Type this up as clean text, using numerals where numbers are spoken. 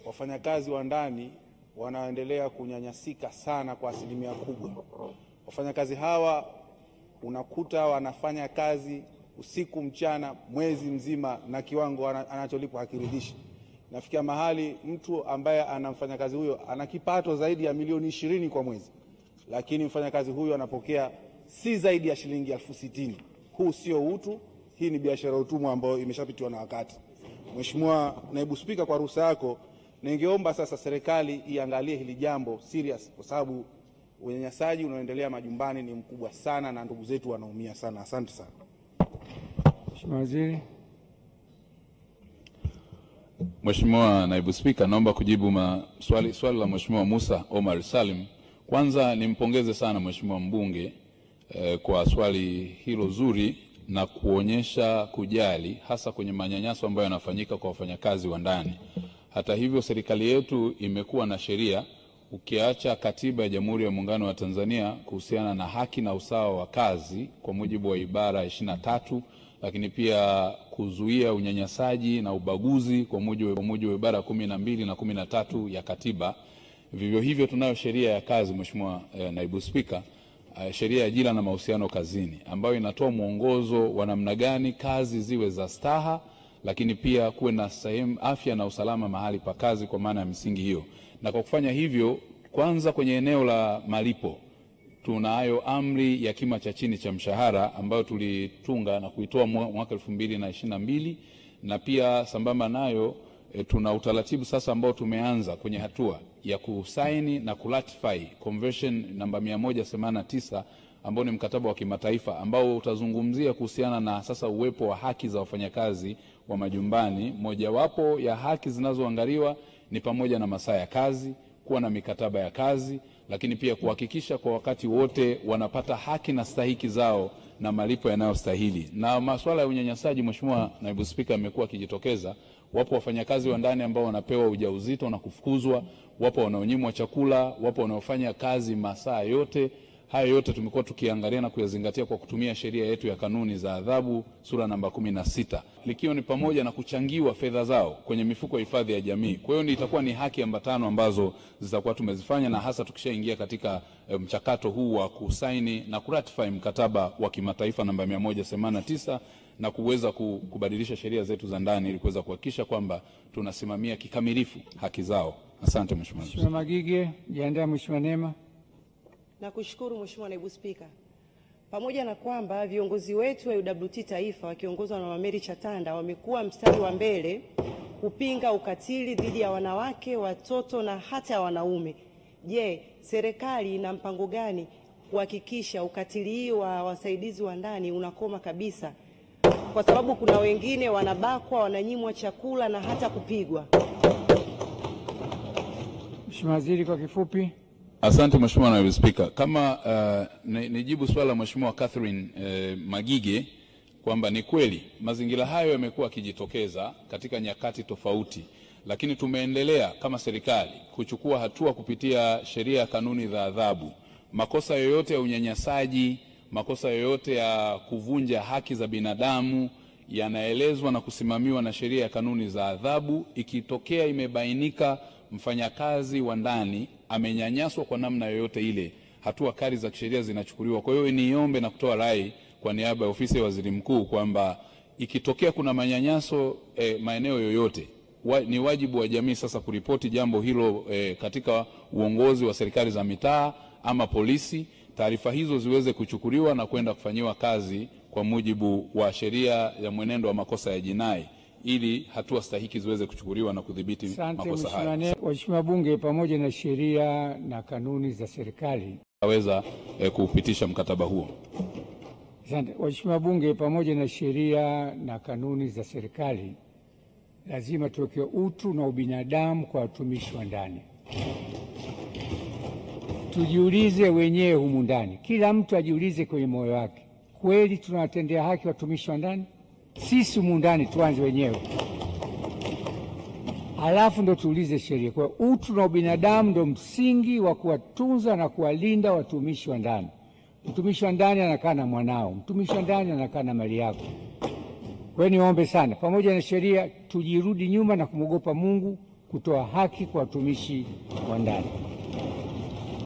wafanyakazi wa ndani wanaendelea kunyanyasika sana kwa asilimia kubwa. Wafanyakazi hawa unakuta wanafanya kazi usiku mchana mwezi mzima na kiwango anacholipwa hakiridhishi. Nafikia mahali mtu ambaye anamfanya kazi huyo ana kipato zaidi ya milioni 20 kwa mwezi, lakini mfanyakazi huyo anapokea si zaidi ya shilingi 60,000. Huu sio utu, hii ni biashara utumwa ambayo imeshapitiwa na wakati. Mheshimiwa Naibu Spika, kwa ruhusa yako, ningeomba sasa serikali iangalie hili jambo serious, kwa sababu unyanyasaji unaoendelea majumbani ni mkubwa sana na ndugu zetu wanaumia sana. Asante sana. Mheshimiwa Waziri. Mheshimiwa Naibu Spika, naomba kujibu swali la Mheshimiwa Musa Omar Salim. Kwanza nimpongeze sana Mheshimiwa mbunge kwa swali hilo zuri na kuonyesha kujali hasa kwenye manyanyaso ambayo yanafanyika kwa wafanyakazi wa ndani. Hata hivyo, serikali yetu imekuwa na sheria, ukiacha Katiba ya Jamhuri ya Muungano wa Tanzania kuhusiana na haki na usawa wa kazi kwa mujibu wa ibara 23, lakini pia kuzuia unyanyasaji na ubaguzi kwa mujibu wa ibara 12 na 13 ya Katiba. Vivyo hivyo tunayo sheria ya kazi, Mheshimiwa Naibu Spika, sheria ya ajira na mahusiano kazini, ambayo inatoa mwongozo wa namna gani kazi ziwe za staha, lakini pia kuwe na sehemu afya na usalama mahali pa kazi kwa maana ya misingi hiyo. Na kwa kufanya hivyo, kwanza kwenye eneo la malipo tunayo amri ya kima cha chini cha mshahara ambayo tulitunga na kuitoa mwaka 2022, na pia sambamba nayo tuna utaratibu sasa ambao tumeanza kwenye hatua ya kusaini na kuratify convention namba 189 ambao ni mkataba wa kimataifa ambao utazungumzia kuhusiana na sasa uwepo wa haki za wafanyakazi wa majumbani. Mojawapo ya haki zinazoangaliwa ni pamoja na masaa ya kazi, kuwa na mikataba ya kazi, lakini pia kuhakikisha kwa wakati wote wanapata haki na stahiki zao na malipo yanayostahili. Na masuala ya unyanyasaji, Mheshimiwa Naibu Spika, yamekuwa yakijitokeza. Wapo wafanyakazi wa ndani ambao wanapewa ujauzito na kufukuzwa, wapo wanaonyimwa chakula, wapo wanaofanya kazi masaa yote. Hayo yote tumekuwa tukiangalia na kuyazingatia kwa kutumia sheria yetu ya kanuni za adhabu sura namba 16, likiwa ni pamoja na kuchangiwa fedha zao kwenye mifuko ya hifadhi ya jamii. Kwa hiyo itakuwa ni haki ambatano ambazo zitakuwa tumezifanya, na hasa tukishaingia katika mchakato huu wa kusaini na kuratify mkataba wa kimataifa namba 189 na kuweza kubadilisha sheria zetu za ndani ili kuweza kuhakikisha kwamba tunasimamia kikamilifu haki zao. Asante Mheshimiwa. Mheshimiwa Magige, jiandae. Mheshimiwa Neema. Nakushukuru Mheshimiwa Naibu Spika. Pamoja na kwamba viongozi wetu wa UWT Taifa wakiongozwa na Mameri Chatanda wamekuwa mstari wa mbele kupinga ukatili dhidi ya wanawake, watoto na hata wanaume, je, serikali ina mpango gani kuhakikisha ukatili wa wasaidizi wa ndani unakoma kabisa? Kwa sababu kuna wengine wanabakwa, wananyimwa chakula na hata kupigwa. Mheshimiwa Waziri, kwa kifupi. Asante Mheshimiwa Naibu Spika. Kama nijibu swala la Mheshimiwa Catherine Magige kwamba ni kweli mazingira hayo yamekuwa yakijitokeza katika nyakati tofauti, lakini tumeendelea kama serikali kuchukua hatua kupitia sheria ya kanuni za adhabu. Makosa yoyote ya unyanyasaji, makosa yoyote ya kuvunja haki za binadamu yanaelezwa na kusimamiwa na sheria ya kanuni za adhabu. Ikitokea imebainika mfanyakazi wa ndani amenyanyaswa kwa namna yoyote ile, hatua kali za kisheria zinachukuliwa. Kwa hiyo niombe na kutoa rai kwa niaba ya ofisi ya Waziri Mkuu kwamba ikitokea kuna manyanyaso maeneo yoyote, ni wajibu wa jamii sasa kuripoti jambo hilo katika uongozi wa serikali za mitaa ama polisi. Taarifa hizo ziweze kuchukuliwa na kwenda kufanyiwa kazi kwa mujibu wa sheria ya mwenendo wa makosa ya jinai, ili hatua stahiki ziweze kuchukuliwa na kudhibiti makosa haya. Waheshimiwa bunge, pamoja na sheria na kanuni za serikali waweza kupitisha mkataba huo. Asante. Waheshimiwa bunge, pamoja na sheria na kanuni za serikali, lazima tuweke utu na ubinadamu kwa watumishi wa ndani. Tujiulize wenyewe humu ndani, kila mtu ajiulize kwenye moyo wake, kweli tunawatendea haki watumishi wa ndani? Sisi humu ndani tuanze wenyewe, halafu ndo tuulize sheria. Kwa utu na ubinadamu ndo msingi wa kuwatunza na kuwalinda watumishi wa ndani. Mtumishi wa ndani anakaa na mwanao, mtumishi wa ndani anakaa na mali yako. Kwa hiyo niombe sana, pamoja na sheria tujirudi nyuma na kumwogopa Mungu, kutoa haki kwa watumishi wa ndani.